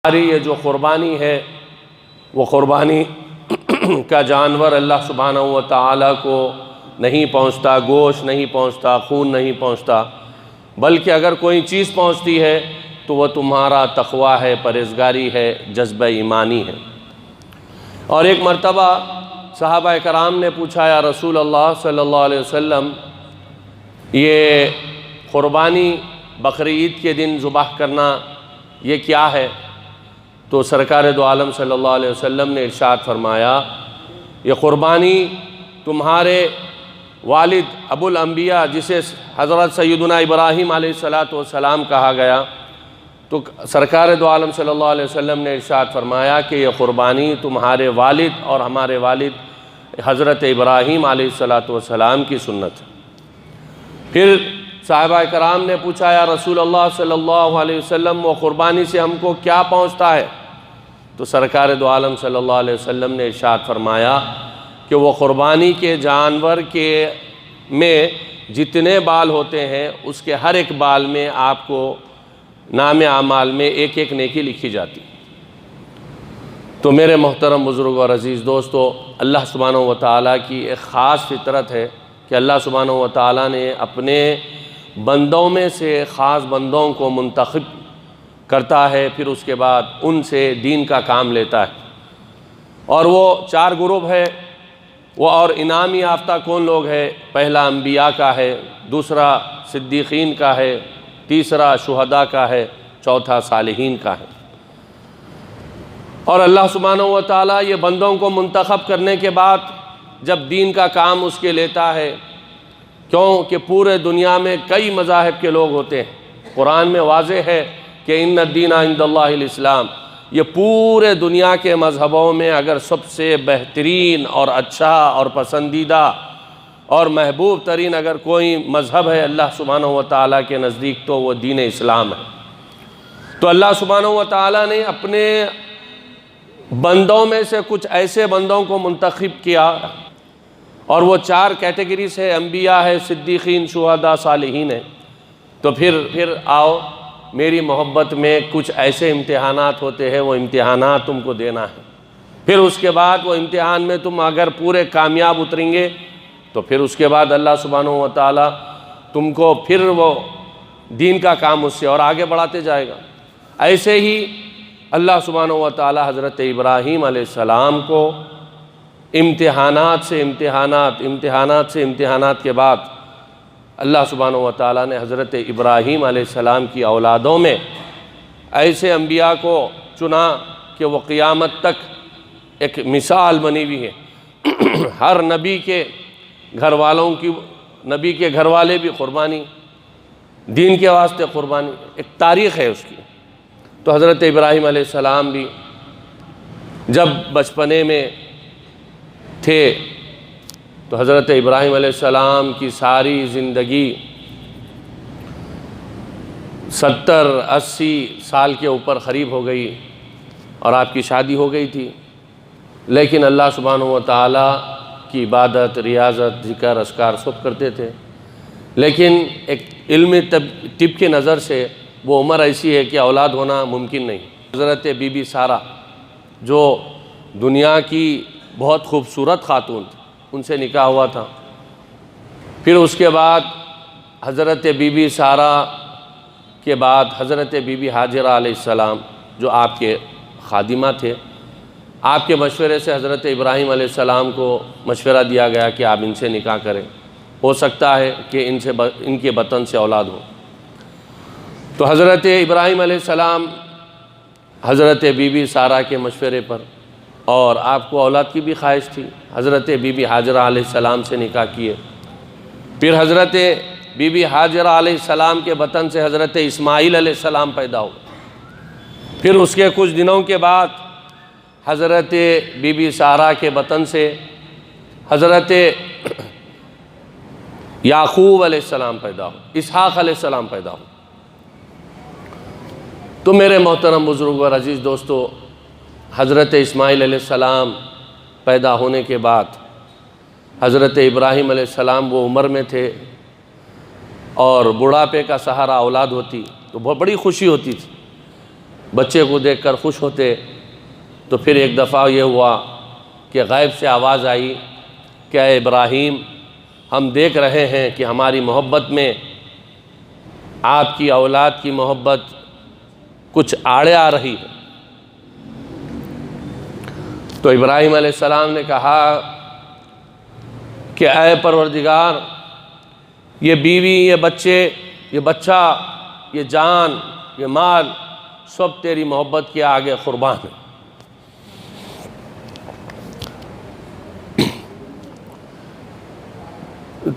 یہ جو قربانی ہے وہ قربانی کا جانور اللہ سبحانہ و تعالیٰ کو نہیں پہنچتا، گوشت نہیں پہنچتا، خون نہیں پہنچتا، بلکہ اگر کوئی چیز پہنچتی ہے تو وہ تمہارا تقویٰ ہے، پرہیزگاری ہے، جذبہ ایمانی ہے۔ اور ایک مرتبہ صحابہ کرام نے پوچھا، یا رسول اللہ صلی اللہ علیہ وسلم، یہ قربانی بقر عید کے دن ذبح کرنا یہ کیا ہے؟ تو سرکار دو عالم صلی اللہ علیہ وسلم نے ارشاد فرمایا، یہ قربانی تمہارے والد ابو الانبیاء جسے حضرت سیدنا ابراہیم علیہ السلام کہا گیا، تو سرکار دو عالم صلی اللہ علیہ وسلم نے ارشاد فرمایا کہ یہ قربانی تمہارے والد اور ہمارے والد حضرت ابراہیم علیہ السلام کی سنت ہے۔ پھر صحابہ کرام نے پوچھا، یا رسول اللہ صلی اللہ علیہ وسلم، وہ قربانی سے ہم کو کیا پہنچتا ہے؟ تو سرکار دو عالم صلی اللہ علیہ وسلم نے ارشاد فرمایا کہ وہ قربانی کے جانور کے میں جتنے بال ہوتے ہیں اس کے ہر ایک بال میں آپ کو نام اعمال میں ایک ایک نیکی لکھی جاتی۔ تو میرے محترم بزرگ اور عزیز دوستو، اللہ سبحانہ و تعالیٰ کی ایک خاص فطرت ہے کہ اللہ سبحانہ و تعالیٰ نے اپنے بندوں میں سے خاص بندوں کو منتخب کرتا ہے، پھر اس کے بعد ان سے دین کا کام لیتا ہے۔ اور وہ 4 گروپ ہے، وہ اور انعام یافتہ کون لوگ ہے؟ پہلا انبیاء کا ہے، دوسرا صدیقین کا ہے، تیسرا شہداء کا ہے، چوتھا صالحین کا ہے۔ اور اللہ سبحانہ و تعالیٰ یہ بندوں کو منتخب کرنے کے بعد جب دین کا کام اس کے لیتا ہے، کیونکہ پورے دنیا میں کئی مذاہب کے لوگ ہوتے ہیں، قرآن میں واضح ہے کہ ان الدین عند اللہ الاسلام، یہ پورے دنیا کے مذہبوں میں اگر سب سے بہترین اور اچھا اور پسندیدہ اور محبوب ترین اگر کوئی مذہب ہے اللہ سبحانہ و تعالیٰ کے نزدیک تو وہ دین اسلام ہے۔ تو اللہ سبحانہ و تعالیٰ نے اپنے بندوں میں سے کچھ ایسے بندوں کو منتخب کیا، اور وہ 4 کیٹیگریز ہے، انبیاء ہے، صدیقین، شہداء، صالحین ہے۔ تو پھر آؤ، میری محبت میں کچھ ایسے امتحانات ہوتے ہیں، وہ امتحانات تم کو دینا ہے۔ پھر اس کے بعد وہ امتحان میں تم اگر پورے کامیاب اتریں گے تو پھر اس کے بعد اللہ سبحانہ و تعالیٰ تم کو پھر وہ دین کا کام اس سے اور آگے بڑھاتے جائے گا۔ ایسے ہی اللہ سبحانہ و تعالیٰ حضرت ابراہیم علیہ السلام کو امتحانات سے امتحانات کے بعد اللہ سبحانہ و تعالیٰ نے حضرت ابراہیم علیہ السلام کی اولادوں میں ایسے انبیاء کو چنا کہ وہ قیامت تک ایک مثال بنی ہوئی ہے۔ ہر نبی کے گھر والوں کی، نبی کے گھر والے بھی قربانی، دین کے واسطے قربانی، ایک تاریخ ہے اس کی۔ تو حضرت ابراہیم علیہ السلام بھی جب بچپنے میں تھے تو حضرت ابراہیم علیہ السلام کی ساری زندگی 70-80 سال کے اوپر قریب ہو گئی، اور آپ کی شادی ہو گئی تھی، لیکن اللہ سبحانہ و تعالیٰ کی عبادت، ریاضت، ذکر، اذکار سب کرتے تھے۔ لیکن ایک علمی طب کی نظر سے وہ عمر ایسی ہے کہ اولاد ہونا ممکن نہیں۔ حضرت بی بی سارہ جو دنیا کی بہت خوبصورت خاتون تھی، ان سے نکاح ہوا تھا۔ پھر اس کے بعد حضرت بی بی سارہ کے بعد حضرت بی بی ہاجرہ علیہ السلام جو آپ کے خادمہ تھے، آپ کے مشورے سے حضرت ابراہیم علیہ السلام کو مشورہ دیا گیا کہ آپ ان سے نکاح کریں، ہو سکتا ہے کہ ان کے بطن سے اولاد ہو۔ تو حضرت ابراہیم علیہ السلام حضرت بی بی سارہ کے مشورے پر، اور آپ کو اولاد کی بھی خواہش تھی، حضرت بی بی ہاجرہ علیہ السلام سے نکاح کیے۔ پھر حضرت بی بی ہاجرہ علیہ السلام کے بطن سے حضرت اسماعیل علیہ السلام پیدا ہوئے۔ پھر اس کے کچھ دنوں کے بعد حضرت بی بی سارہ کے بطن سے حضرت یعقوب علیہ السلام پیدا ہوئے، اسحاق علیہ السلام پیدا ہوئے۔ تو میرے محترم بزرگ اور عزیز دوستو، حضرت اسماعیل علیہ السلام پیدا ہونے کے بعد حضرت ابراہیم علیہ السلام وہ عمر میں تھے، اور بڑھاپے کا سہارا اولاد ہوتی تو بہت بڑی خوشی ہوتی تھی۔ بچے کو دیکھ کر خوش ہوتے۔ تو پھر ایک دفعہ یہ ہوا کہ غیب سے آواز آئی کہ اے ابراہیم، ہم دیکھ رہے ہیں کہ ہماری محبت میں آپ کی اولاد کی محبت کچھ آڑے آ رہی ہے۔ تو ابراہیم علیہ السلام نے کہا کہ اے پروردگار، یہ بیوی، یہ بچے، یہ بچہ، یہ جان، یہ مال سب تیری محبت کے آگے قربان ہے۔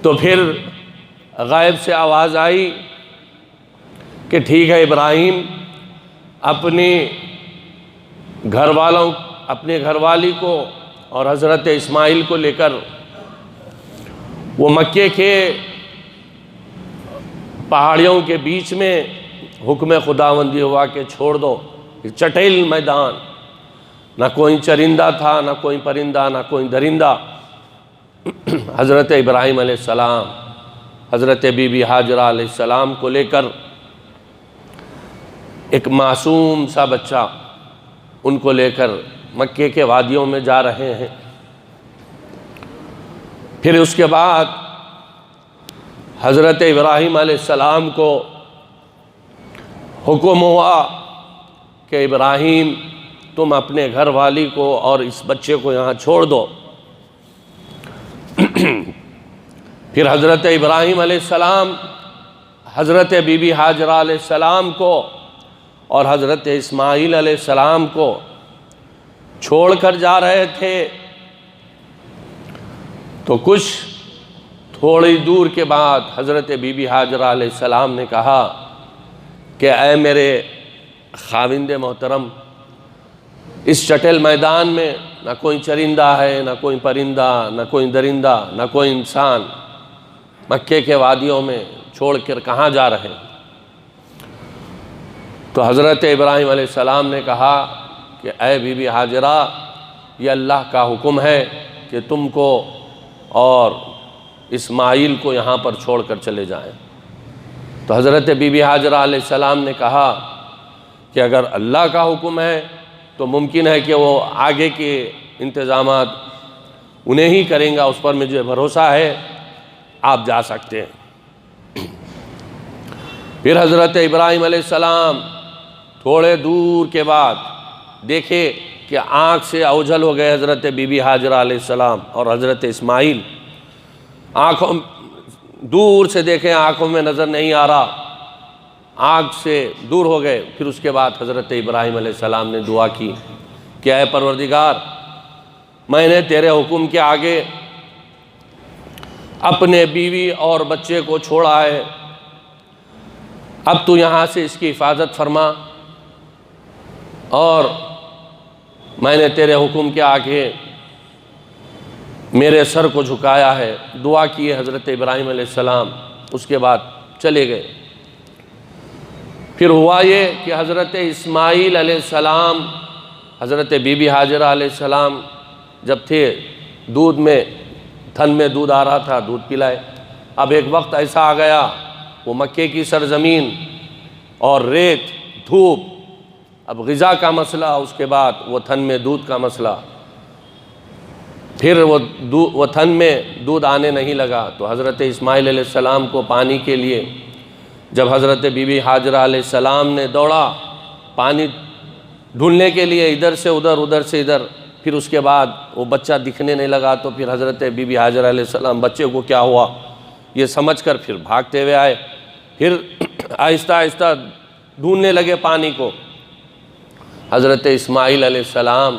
تو پھر غیب سے آواز آئی کہ ٹھیک ہے ابراہیم، اپنے گھر والی کو اور حضرت اسماعیل کو لے کر وہ مکے کے پہاڑیوں کے بیچ میں حکم خداوندی ہوا کہ چھوڑ دو، چٹیل میدان، نہ کوئی چرندہ تھا، نہ کوئی پرندہ، نہ کوئی درندہ۔ حضرت ابراہیم علیہ السلام حضرت بی بی ہاجرہ علیہ السلام کو لے کر ایک معصوم سا بچہ ان کو لے کر مکے کے وادیوں میں جا رہے ہیں۔ پھر اس کے بعد حضرت ابراہیم علیہ السلام کو حکم ہوا کہ ابراہیم، تم اپنے گھر والی کو اور اس بچے کو یہاں چھوڑ دو۔ پھر حضرت ابراہیم علیہ السلام حضرت بی بی ہاجرہ علیہ السلام کو اور حضرت اسماعیل علیہ السلام کو چھوڑ کر جا رہے تھے۔ تو کچھ تھوڑی دور کے بعد حضرت بی بی ہاجرہ علیہ السلام نے کہا کہ اے میرے خاوند محترم، اس چٹیل میدان میں نہ کوئی چرندہ ہے، نہ کوئی پرندہ، نہ کوئی درندہ، نہ کوئی انسان، مکے کے وادیوں میں چھوڑ کر کہاں جا رہے ہیں؟ تو حضرت ابراہیم علیہ السلام نے کہا کہ اے بی بی ہاجرہ، یہ اللہ کا حکم ہے کہ تم کو اور اسماعیل کو یہاں پر چھوڑ کر چلے جائیں۔ تو حضرت بی بی ہاجرہ علیہ السلام نے کہا کہ اگر اللہ کا حکم ہے تو ممکن ہے کہ وہ آگے کے انتظامات انہیں ہی کریں گا، اس پر مجھے بھروسہ ہے، آپ جا سکتے ہیں۔ پھر حضرت ابراہیم علیہ السلام تھوڑے دور کے بعد دیکھے کہ آنکھ سے اوجھل ہو گئے حضرت بی بی ہاجرہ علیہ السلام اور حضرت اسماعیل، آنکھوں دور سے دیکھیں، آنکھوں میں نظر نہیں آ رہا، آنکھ سے دور ہو گئے۔ پھر اس کے بعد حضرت ابراہیم علیہ السلام نے دعا کی کہ اے پروردگار، میں نے تیرے حکم کے آگے اپنے بیوی اور بچے کو چھوڑا ہے، اب تو یہاں سے اس کی حفاظت فرما، اور میں نے تیرے حکم کے آگے میرے سر کو جھکایا ہے۔ دعا کی حضرت ابراہیم علیہ السلام، اس کے بعد چلے گئے۔ پھر ہوا یہ کہ حضرت اسماعیل علیہ السلام حضرت بی بی ہاجرہ علیہ السلام جب تھے، دودھ میں، تھن میں دودھ آ رہا تھا، دودھ پلائے۔ اب ایک وقت ایسا آ گیا، وہ مکے کی سرزمین اور ریت، دھوپ، اب غذا کا مسئلہ، اس کے بعد وہ تھن میں دودھ کا مسئلہ، پھر وہ تھن میں دودھ آنے نہیں لگا۔ تو حضرت اسماعیل علیہ السلام کو پانی کے لیے جب حضرت بی بی ہاجرہ علیہ السلام نے دوڑا پانی ڈھونڈنے کے لیے، ادھر سے ادھر، ادھر سے ادھر، پھر اس کے بعد وہ بچہ دکھنے نہیں لگا، تو پھر حضرت بی بی ہاجرہ علیہ السلام بچے کو کیا ہوا یہ سمجھ کر پھر بھاگتے ہوئے آئے، پھر آہستہ آہستہ ڈھونڈنے لگے پانی کو۔ حضرت اسماعیل علیہ السلام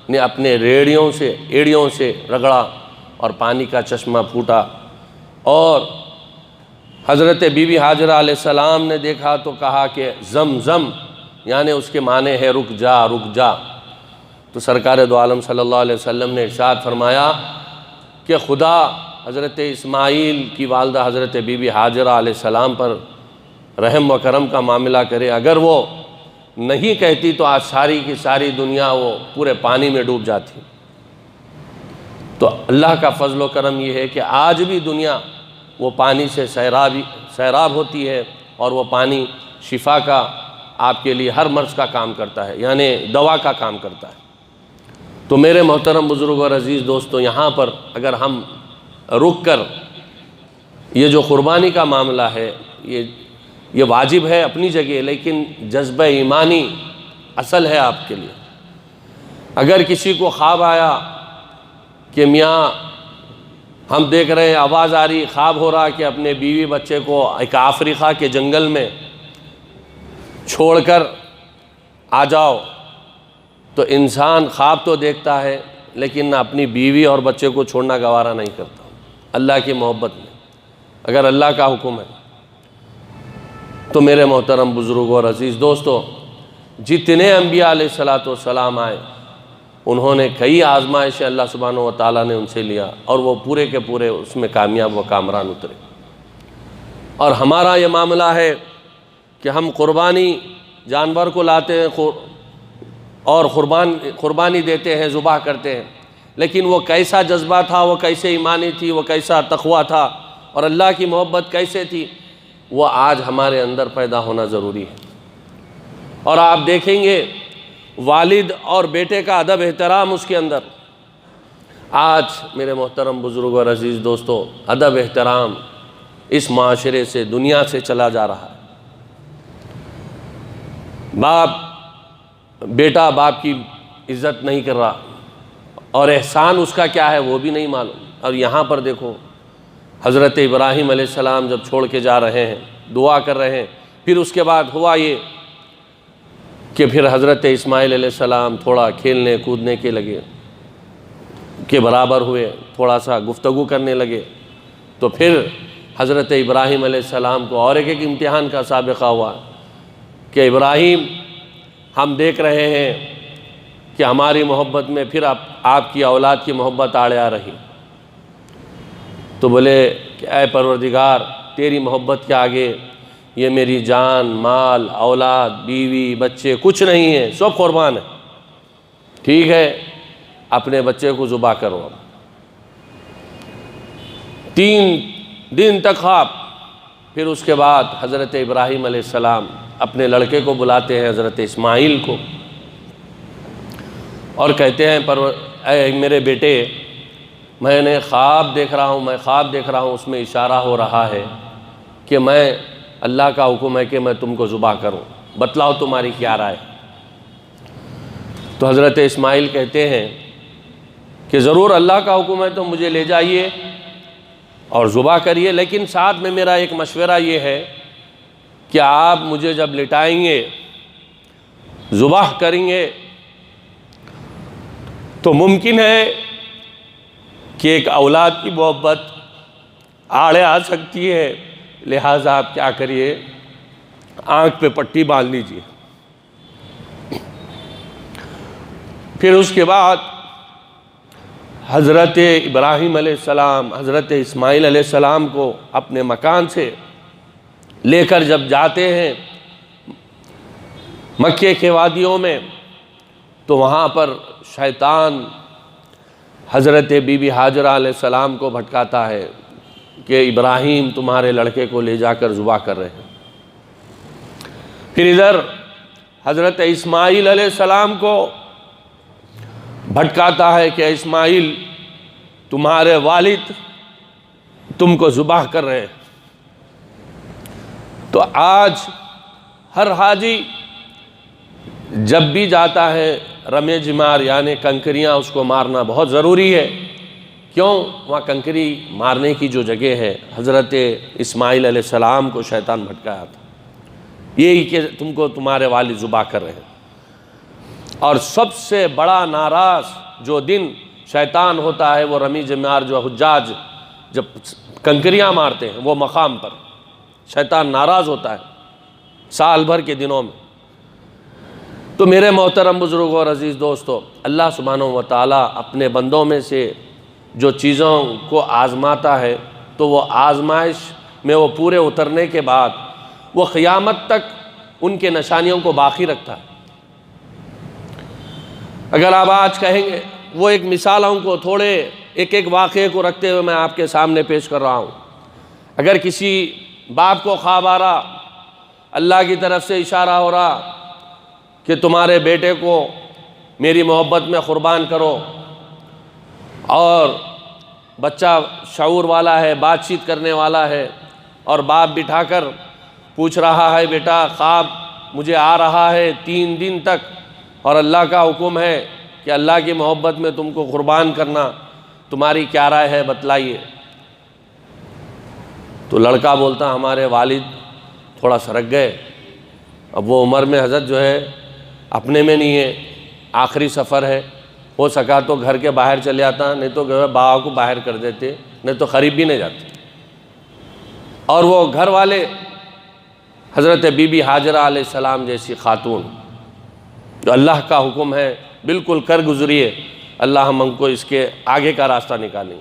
نے اپنے ایڑیوں سے رگڑا اور پانی کا چشمہ پھوٹا، اور حضرت بی بی ہاجرہ علیہ السلام نے دیکھا تو کہا کہ زم زم، یعنی اس کے معنی ہے رک جا، رک جا۔ تو سرکار دو عالم صلی اللہ علیہ وسلم نے ارشاد فرمایا کہ خدا حضرت اسماعیل کی والدہ حضرت بی بی ہاجرہ علیہ السلام پر رحم و کرم کا معاملہ کرے، اگر وہ نہیں کہتی تو آج ساری کی ساری دنیا وہ پورے پانی میں ڈوب جاتی۔ تو اللہ کا فضل و کرم یہ ہے کہ آج بھی دنیا وہ پانی سے سیراب ہوتی ہے، اور وہ پانی شفا کا آپ کے لیے ہر مرض کا کام کرتا ہے، یعنی دوا کا کام کرتا ہے۔ تو میرے محترم بزرگ اور عزیز دوستو، یہاں پر اگر ہم رک کر یہ جو قربانی کا معاملہ ہے یہ واجب ہے اپنی جگہ، لیکن جذبہ ایمانی اصل ہے آپ کے لیے۔ اگر کسی کو خواب آیا کہ میاں ہم دیکھ رہے ہیں، آواز آ رہی، خواب ہو رہا کہ اپنے بیوی بچے کو ایک افریقہ کے جنگل میں چھوڑ کر آ جاؤ، تو انسان خواب تو دیکھتا ہے لیکن اپنی بیوی اور بچے کو چھوڑنا گوارا نہیں کرتا اللہ کی محبت میں۔ اگر اللہ کا حکم ہے تو میرے محترم بزرگوں اور عزیز دوستو، جتنے انبیاء علیہ السلام آئے انہوں نے کئی آزمائشیں اللہ سبحانہ و تعالیٰ نے ان سے لیا، اور وہ پورے کے پورے اس میں کامیاب و کامران اترے۔ اور ہمارا یہ معاملہ ہے کہ ہم قربانی جانور کو لاتے ہیں اور قربانی دیتے ہیں، ذبح کرتے ہیں، لیکن وہ کیسا جذبہ تھا، وہ کیسے ایمانی تھی، وہ کیسا تقویٰ تھا، اور اللہ کی محبت کیسے تھی، وہ آج ہمارے اندر پیدا ہونا ضروری ہے۔ اور آپ دیکھیں گے والد اور بیٹے کا ادب احترام اس کے اندر، آج میرے محترم بزرگ اور عزیز دوستو ادب احترام اس معاشرے سے، دنیا سے چلا جا رہا ہے۔ بیٹا باپ کی عزت نہیں کر رہا، اور احسان اس کا کیا ہے وہ بھی نہیں معلوم۔ اور یہاں پر دیکھو حضرت ابراہیم علیہ السلام جب چھوڑ کے جا رہے ہیں، دعا کر رہے ہیں، پھر اس کے بعد ہوا یہ کہ پھر حضرت اسماعیل علیہ السلام تھوڑا کھیلنے کودنے کے لگے کے برابر ہوئے، تھوڑا سا گفتگو کرنے لگے، تو پھر حضرت ابراہیم علیہ السلام کو اور ایک امتحان کا سابقہ ہوا کہ ابراہیم ہم دیکھ رہے ہیں کہ ہماری محبت میں پھر آپ کی اولاد کی محبت آڑے آ رہی، تو بولے کہ اے پروردگار تیری محبت کے آگے یہ میری جان مال اولاد بیوی بچے کچھ نہیں ہے، سب قربان ہے۔ ٹھیک ہے اپنے بچے کو ذبح کرو۔ 3 دن تک خواب، پھر اس کے بعد حضرت ابراہیم علیہ السلام اپنے لڑکے کو بلاتے ہیں حضرت اسماعیل کو، اور کہتے ہیں اے میرے بیٹے میں نے خواب دیکھ رہا ہوں، اس میں اشارہ ہو رہا ہے کہ میں اللہ کا حکم ہے کہ میں تم کو ذبح کروں، بتلاؤ تمہاری کیا رائے۔ تو حضرت اسماعیل کہتے ہیں کہ ضرور اللہ کا حکم ہے تو مجھے لے جائیے اور ذبح کریے، لیکن ساتھ میں میرا ایک مشورہ یہ ہے کہ آپ مجھے جب لٹائیں گے ذبح کریں گے تو ممکن ہے کہ ایک اولاد کی محبت آڑے آ سکتی ہے، لہٰذا آپ کیا کریے آنکھ پہ پٹی باندھ لیجیے۔ پھر اس کے بعد حضرت ابراہیم علیہ السلام حضرت اسماعیل علیہ السلام کو اپنے مکان سے لے کر جب جاتے ہیں مکے کے وادیوں میں، تو وہاں پر شیطان حضرت بی بی حاجرہ علیہ السلام کو بھٹکاتا ہے کہ ابراہیم تمہارے لڑکے کو لے جا کر ذبح کر رہے ہیں۔ پھر ادھر حضرت اسماعیل علیہ السلام کو بھٹکاتا ہے کہ اسماعیل تمہارے والد تم کو ذبح کر رہے ہیں۔ تو آج ہر حاجی جب بھی جاتا ہے رمے جمار یعنی کنکریاں اس کو مارنا بہت ضروری ہے۔ کیوں؟ وہاں کنکری مارنے کی جو جگہ ہے، حضرت اسماعیل علیہ السلام کو شیطان بھٹکایا تھا، یہی کہ تم کو تمہارے والد ذبح کر رہے ہیں۔ اور سب سے بڑا ناراض جو دن شیطان ہوتا ہے وہ رمی جمار جو حجاج جب کنکریاں مارتے ہیں وہ مقام پر شیطان ناراض ہوتا ہے سال بھر کے دنوں میں۔ تو میرے محترم بزرگوں اور عزیز دوستو، اللہ سبحانہ و تعالیٰ اپنے بندوں میں سے جو چیزوں کو آزماتا ہے تو وہ آزمائش میں وہ پورے اترنے کے بعد وہ قیامت تک ان کے نشانیوں کو باقی رکھتا ہے۔ اگر آپ آج کہیں گے، وہ ایک مثالوں کو تھوڑے ایک واقعے کو رکھتے ہوئے میں آپ کے سامنے پیش کر رہا ہوں۔ اگر کسی باپ کو خواب آ رہا اللہ کی طرف سے اشارہ ہو رہا کہ تمہارے بیٹے کو میری محبت میں قربان کرو، اور بچہ شعور والا ہے، بات چیت کرنے والا ہے، اور باپ بٹھا کر پوچھ رہا ہے بیٹا خواب مجھے آ رہا ہے 3 دن تک، اور اللہ کا حکم ہے کہ اللہ کی محبت میں تم کو قربان کرنا، تمہاری کیا رائے ہے بتلائیے۔ تو لڑکا بولتا ہمارے والد تھوڑا سرک گئے، اب وہ عمر میں حضرت جو ہے اپنے میں نہیں ہے، آخری سفر ہے، ہو سکا تو گھر کے باہر چلے جاتا، نہیں تو بابا کو باہر کر دیتے، نہیں تو قریب بھی نہیں جاتے۔ اور وہ گھر والے حضرت بی بی ہاجرہ علیہ السلام جیسی خاتون جو اللہ کا حکم ہے بالکل کر گزریے، اللہ ہم کو اس کے آگے کا راستہ نکالیں۔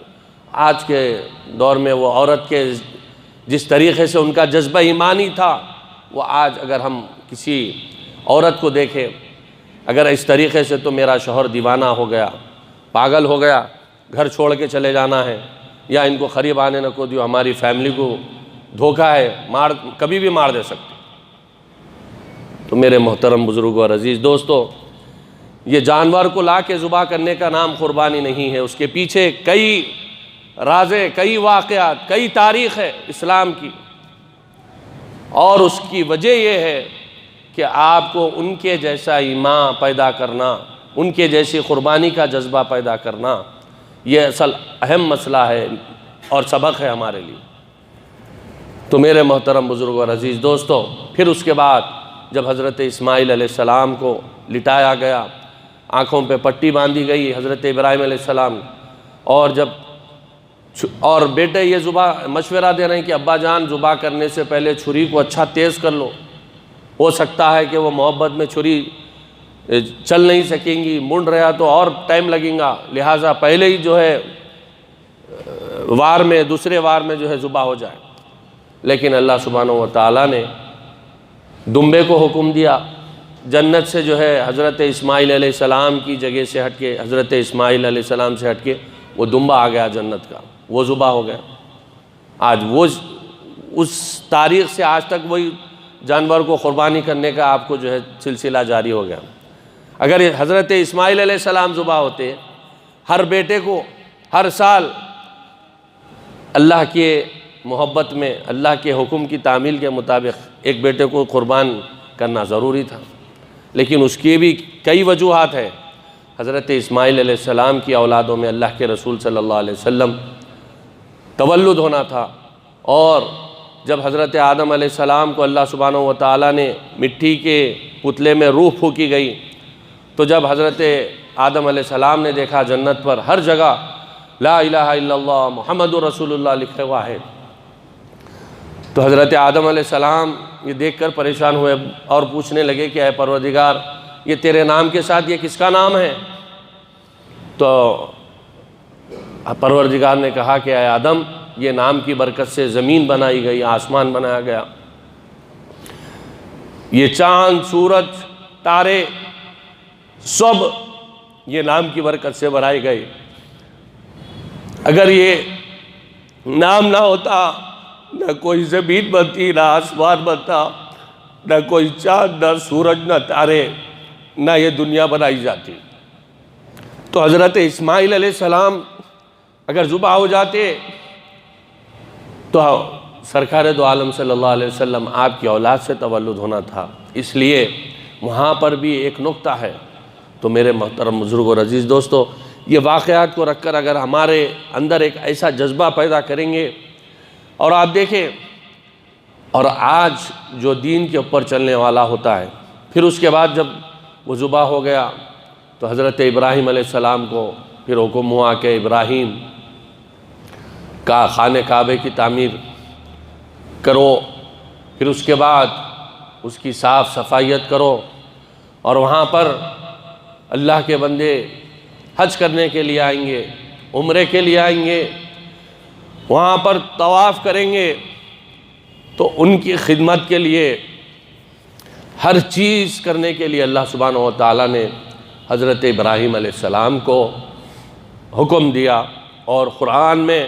آج کے دور میں وہ عورت کے جس طریقے سے ان کا جذبہ ایمانی تھا، وہ آج اگر ہم کسی عورت کو دیکھیں اگر اس طریقے سے، تو میرا شوہر دیوانہ ہو گیا، پاگل ہو گیا، گھر چھوڑ کے چلے جانا ہے، یا ان کو قریب آنے نہ کو دیو، ہماری فیملی کو دھوکہ ہے، کبھی بھی مار دے سکتے۔ تو میرے محترم بزرگوں اور عزیز دوستو، یہ جانور کو لا کے ذبح کرنے کا نام قربانی نہیں ہے، اس کے پیچھے کئی رازیں، کئی واقعات، کئی تاریخ ہے اسلام کی، اور اس کی وجہ یہ ہے کہ آپ کو ان کے جیسا ایمان پیدا کرنا، ان کے جیسی قربانی کا جذبہ پیدا کرنا، یہ اصل اہم مسئلہ ہے اور سبق ہے ہمارے لیے۔ تو میرے محترم بزرگ اور عزیز دوستو، پھر اس کے بعد جب حضرت اسماعیل علیہ السلام کو لٹایا گیا، آنکھوں پہ پٹی باندھی گئی حضرت ابراہیم علیہ السلام، اور بیٹے یہ ذبح مشورہ دے رہے ہیں کہ ابا جان ذبح کرنے سے پہلے چھری کو اچھا تیز کر لو، ہو سکتا ہے کہ وہ محبت میں چھری چل نہیں سکیں گی، منڈ رہا تو اور ٹائم لگیں گا، لہٰذا پہلے ہی جو ہے دوسرے وار میں جو ہے ذبح ہو جائے۔ لیکن اللہ سبحانہ و تعالیٰ نے دمبے کو حکم دیا، جنت سے جو ہے حضرت اسماعیل علیہ السلام کی جگہ سے ہٹ کے، حضرت اسماعیل علیہ السلام سے ہٹ کے وہ دمبا آ گیا جنت کا، وہ ذبح ہو گیا۔ آج وہ اس تاریخ سے آج تک وہی جانور کو قربانی کرنے کا آپ کو جو ہے سلسلہ جاری ہو گیا۔ اگر حضرت اسماعیل علیہ السلام ذبح ہوتے، ہر بیٹے کو ہر سال اللہ کے محبت میں، اللہ کے حکم کی تعمیل کے مطابق ایک بیٹے کو قربان کرنا ضروری تھا، لیکن اس کی بھی کئی وجوہات ہیں۔ حضرت اسماعیل علیہ السلام کی اولادوں میں اللہ کے رسول صلی اللہ علیہ وسلم تولد ہونا تھا، اور جب حضرت آدم علیہ السلام کو اللہ سبحانہ و تعالیٰ نے مٹی کے پتلے میں روح پھونکی گئی، تو جب حضرت آدم علیہ السلام نے دیکھا جنت پر ہر جگہ لا الہ الا اللہ محمد رسول اللہ لکھا ہوا ہے، تو حضرت آدم علیہ السلام یہ دیکھ کر پریشان ہوئے اور پوچھنے لگے کہ اے پروردگار، یہ تیرے نام کے ساتھ یہ کس کا نام ہے؟ تو پروردگار نے کہا کہ اے آدم، یہ نام کی برکت سے زمین بنائی گئی، آسمان بنایا گیا، یہ چاند، سورج، تارے سب یہ نام کی برکت سے بنائے گئے۔ اگر یہ نام نہ ہوتا، نہ کوئی زمین بنتی، نہ آسمان بنتا، نہ کوئی چاند، نہ سورج، نہ تارے، نہ یہ دنیا بنائی جاتی۔ تو حضرت اسماعیل علیہ السلام اگر ذبح ہو جاتے تو سرکار دو عالم صلی اللہ علیہ وسلم آپ کی اولاد سے تولد ہونا تھا، اس لیے وہاں پر بھی ایک نقطہ ہے۔ تو میرے محترم بزرگ اور عزیز دوستو، یہ واقعات کو رکھ کر اگر ہمارے اندر ایک ایسا جذبہ پیدا کریں گے، اور آپ دیکھیں، اور آج جو دین کے اوپر چلنے والا ہوتا ہے، پھر اس کے بعد جب وہ ذبح ہو گیا تو حضرت ابراہیم علیہ السلام کو پھر حکم ہوا کہ ابراہیم کا خانہ کعبے کی تعمیر کرو، پھر اس کے بعد اس کی صاف صفائیت کرو، اور وہاں پر اللہ کے بندے حج کرنے کے لیے آئیں گے، عمرے کے لیے آئیں گے، وہاں پر طواف کریں گے، تو ان کی خدمت کے لیے ہر چیز کرنے کے لیے اللہ سبحانہ و تعالیٰ نے حضرت ابراہیم علیہ السلام کو حکم دیا، اور قرآن میں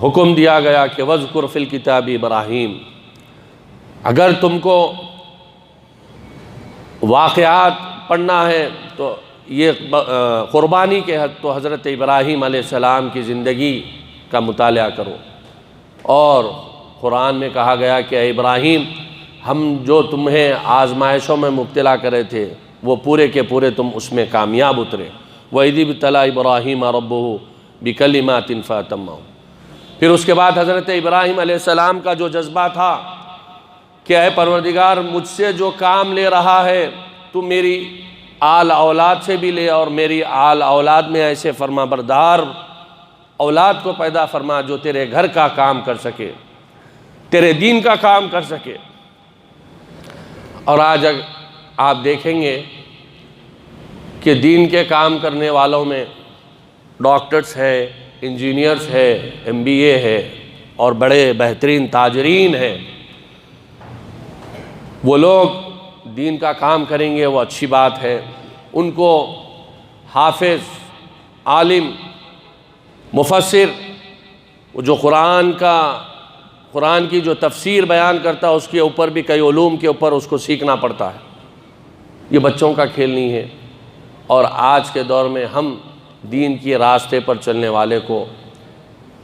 حکم دیا گیا کہ وَاذْكُرْ فِي الْكِتَابِ ابراہیم، اگر تم کو واقعات پڑھنا ہے تو یہ قربانی کے حد تو حضرت ابراہیم علیہ السلام کی زندگی کا مطالعہ کرو، اور قرآن میں کہا گیا کہ اے ابراہیم، ہم جو تمہیں آزمائشوں میں مبتلا کرے تھے وہ پورے کے پورے تم اس میں کامیاب اترے۔ وَإِذِ ابْتَلَىٰ إِبْرَاهِيمَ رَبُّهُ بِكَلِمَاتٍ فَأَتَمَّهُ۔ پھر اس کے بعد حضرت ابراہیم علیہ السلام کا جو جذبہ تھا کہ اے پروردگار، مجھ سے جو کام لے رہا ہے تو میری آل اولاد سے بھی لے، اور میری آل اولاد میں ایسے فرما بردار اولاد کو پیدا فرما جو تیرے گھر کا کام کر سکے، تیرے دین کا کام کر سکے۔ اور آج آپ دیکھیں گے کہ دین کے کام کرنے والوں میں ڈاکٹرز ہے، انجینئرز ہے، MBA ہے، اور بڑے بہترین تاجرین ہیں۔ وہ لوگ دین کا کام کریں گے، وہ اچھی بات ہے، ان کو حافظ، عالم، مفسر، جو قرآن کی جو تفسیر بیان کرتا ہے اس کے اوپر بھی کئی علوم کے اوپر اس کو سیکھنا پڑتا ہے۔ یہ بچوں کا کھیل نہیں ہے۔ اور آج کے دور میں ہم دین کے راستے پر چلنے والے کو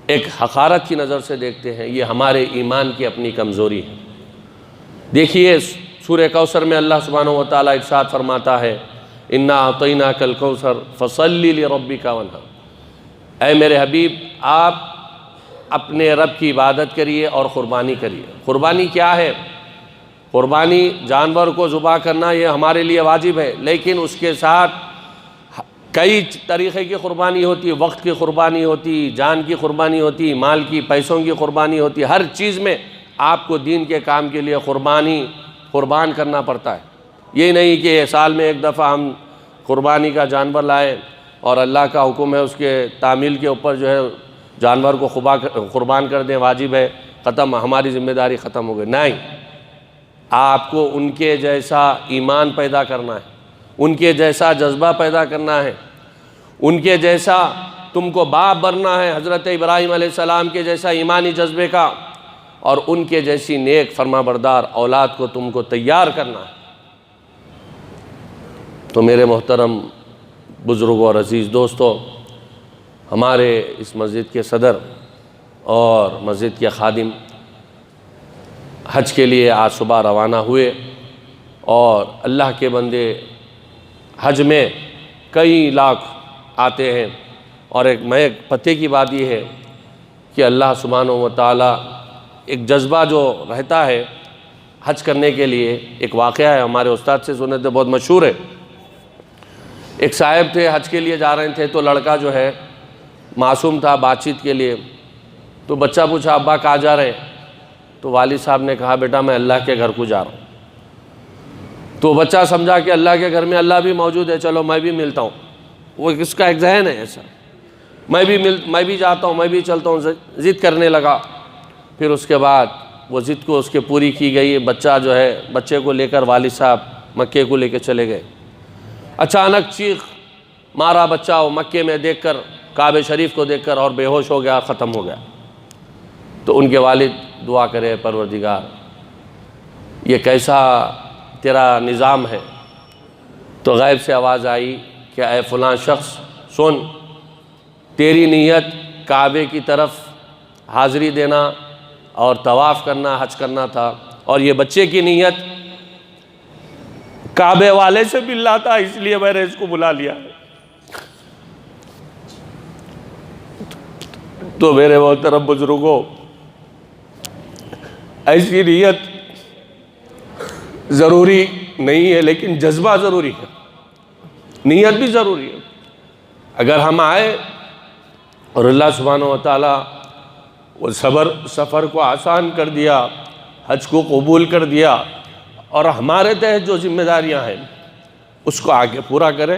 ایک حقارت کی نظر سے دیکھتے ہیں۔ یہ ہمارے ایمان کی اپنی کمزوری ہے۔ دیکھیے سورہ کوثر میں اللہ سبحانہ و تعالیٰ ارشاد فرماتا ہے، اِنَّا أَعْطَيْنَاكَ الْكَوْثَرَ فَصَلِّ لِرَبِّكَ وَانْحَرْ۔ اے میرے حبیب، آپ اپنے رب کی عبادت کریے اور قربانی کریے۔ قربانی کیا ہے؟ قربانی جانور کو ذبح کرنا یہ ہمارے لیے واجب ہے، لیکن اس کے ساتھ کئی طریقے کی قربانی ہوتی، وقت کی قربانی ہوتی، جان کی قربانی ہوتی، مال کی، پیسوں کی قربانی ہوتی۔ ہر چیز میں آپ کو دین کے کام کے لیے قربان کرنا پڑتا ہے۔ یہ نہیں کہ سال میں ایک دفعہ ہم قربانی کا جانور لائیں اور اللہ کا حکم ہے اس کے تعمیل کے اوپر جو ہے جانور کو قربان کر دیں، واجب ہے، ختم، ہماری ذمہ داری ختم ہو گئی۔ نہیں، آپ کو ان کے جیسا ایمان پیدا کرنا ہے، ان کے جیسا جذبہ پیدا کرنا ہے، ان کے جیسا تم کو باپ بننا ہے، حضرت ابراہیم علیہ السلام کے جیسا ایمانی جذبے کا، اور ان کے جیسی نیک فرما بردار اولاد کو تم کو تیار کرنا ہے۔ تو میرے محترم بزرگوں اور عزیز دوستو، ہمارے اس مسجد کے صدر اور مسجد کے خادم حج کے لیے آج صبح روانہ ہوئے، اور اللہ کے بندے حج میں کئی لاکھ آتے ہیں، اور ایک پتے کی بات یہ ہے کہ اللہ سبحانہ و تعالیٰ ایک جذبہ جو رہتا ہے حج کرنے کے لیے۔ ایک واقعہ ہے ہمارے استاد سے سنے تھے، بہت مشہور ہے۔ ایک صاحب تھے، حج کے لیے جا رہے تھے، تو لڑکا جو ہے معصوم تھا بات چیت کے لیے، تو بچہ پوچھا ابا کہاں جا رہے ہیں؟ تو والد صاحب نے کہا بیٹا میں اللہ کے گھر کو جا رہا ہوں۔ تو بچہ سمجھا کہ اللہ کے گھر میں اللہ بھی موجود ہے، چلو میں بھی ملتا ہوں۔ وہ اس کا ایک ذہن ہے ایسا، میں بھی جاتا ہوں، میں بھی چلتا ہوں، ضد کرنے لگا۔ پھر اس کے بعد وہ ضد کو اس کے پوری کی گئی، بچہ جو ہے بچے کو لے کر والد صاحب مکے کو لے کے چلے گئے۔ اچانک چیخ مارا بچہ، وہ مکے میں دیکھ کر، کعبہ شریف کو دیکھ کر، اور بے ہوش ہو گیا، ختم ہو گیا۔ تو ان کے والد دعا کرے پروردگار یہ کیسا تیرا نظام ہے؟ تو غیب سے آواز آئی کہ اے فلاں شخص سن، تیری نیت کعبے کی طرف حاضری دینا اور طواف کرنا، حج کرنا تھا، اور یہ بچے کی نیت کعبے والے سے ملنا تھا، اس لیے میں نے اس کو بلا لیا۔ تو میرے محترم بزرگوں، ایسی نیت ضروری نہیں ہے، لیکن جذبہ ضروری ہے، نیت بھی ضروری ہے۔ اگر ہم آئے اور اللہ سبحانہ و تعالیٰ وہ سفر کو آسان کر دیا، حج کو قبول کر دیا، اور ہمارے تحت جو ذمہ داریاں ہیں اس کو آگے پورا کریں،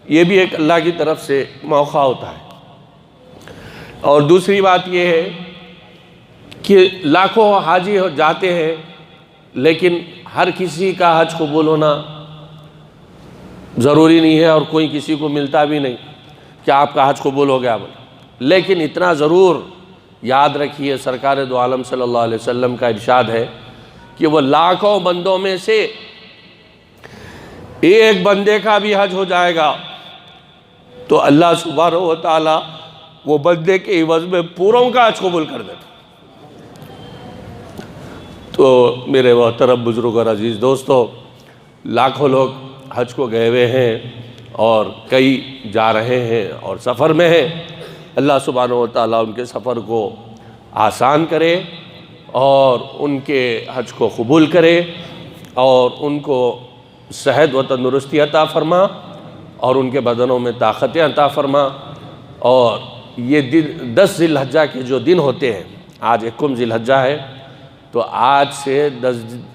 یہ بھی ایک اللہ کی طرف سے موقع ہوتا ہے۔ اور دوسری بات یہ ہے کہ لاکھوں حاجی جاتے ہیں، لیکن ہر کسی کا حج قبول ہونا ضروری نہیں ہے، اور کوئی کسی کو ملتا بھی نہیں کہ آپ کا حج قبول ہو گیا بولے۔ لیکن اتنا ضرور یاد رکھیے، سرکار دو عالم صلی اللہ علیہ وسلم کا ارشاد ہے کہ وہ لاکھوں بندوں میں سے ایک بندے کا بھی حج ہو جائے گا تو اللہ سبحانہ و تعالیٰ وہ بندے کے عوض میں پوروں کا حج قبول کر دیتا۔ تو میرے محترم بزرگ اور عزیز دوستو، لاکھوں لوگ حج کو گئے ہوئے ہیں اور کئی جا رہے ہیں اور سفر میں ہیں۔ اللہ سبحانہ و تعالیٰ ان کے سفر کو آسان کرے اور ان کے حج کو قبول کرے اور ان کو صحت و تندرستی عطا فرما اور ان کے بدنوں میں طاقتیں عطا فرما۔ اور یہ 10 ذی الحجہ کے جو دن ہوتے ہیں، آج 21 ذی الحجہ ہے، تو آج سے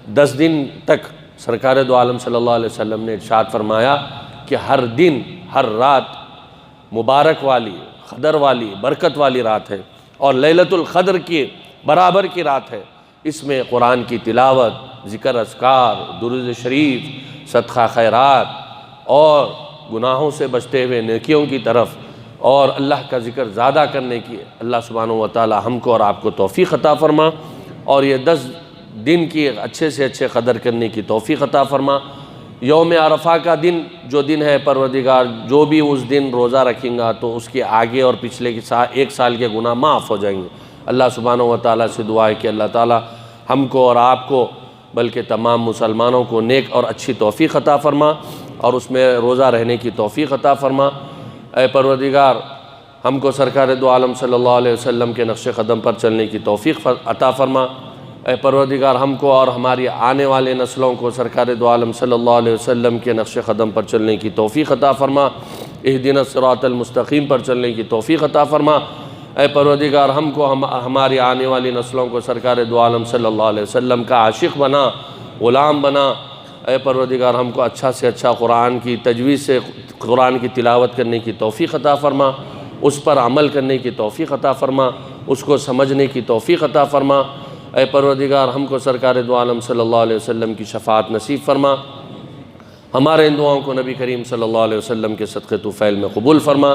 10 دن تک سرکار دو عالم صلی اللہ علیہ وسلم نے ارشاد فرمایا کہ ہر دن ہر رات مبارک والی، قدر والی، برکت والی رات ہے اور لیلۃ القدر کی برابر کی رات ہے۔ اس میں قرآن کی تلاوت، ذکر اذکار، درود شریف، صدقہ خیرات اور گناہوں سے بچتے ہوئے نیکیوں کی طرف اور اللہ کا ذکر زیادہ کرنے کی اللہ سبحانہ و تعالی ہم کو اور آپ کو توفیق عطا فرما، اور یہ 10 دن کی اچھے سے اچھے قدر کرنے کی توفیق عطا فرما۔ یوم عرفہ کا دن جو دن ہے، پروردگار جو بھی اس دن روزہ رکھیں گا تو اس کے آگے اور پچھلے 1 سال کے گناہ معاف ہو جائیں گے۔ اللہ سبحانہ و تعالیٰ سے دعا ہے کہ اللہ تعالیٰ ہم کو اور آپ کو بلکہ تمام مسلمانوں کو نیک اور اچھی توفیق عطا فرما اور اس میں روزہ رہنے کی توفیق عطا فرما۔ اے پروردگار ہم کو سرکار دو عالم صلی اللہ علیہ وسلم کے نقش قدم پر چلنے کی توفیق عطا فرما۔ اے پروردگار ہم کو اور ہماری آنے والے نسلوں کو سرکار دو عالم صلی اللہ علیہ وسلم کے نقش قدم پر چلنے کی توفیق عطا فرما، اہدنا الصراط المستقیم پر چلنے کی توفیق عطا فرما۔ اے پروردگار ہم کو ہماری آنے والی نسلوں کو سرکار دو عالم صلی اللہ علیہ وسلم کا عاشق بنا، غلام بنا۔ اے پروردگار ہم کو اچھا سے اچھا قرآن کی تجوید سے قرآن کی تلاوت کرنے کی توفیق عطا فرما، اس پر عمل کرنے کی توفیق عطا فرما، اس کو سمجھنے کی توفیق عطا فرما۔ اے پروردگار ہم کو سرکار دو عالم صلی اللہ علیہ وسلم کی شفاعت نصیب فرما، ہمارے ان دعاؤں کو نبی کریم صلی اللہ علیہ وسلم کے صدقے طفیل میں قبول فرما۔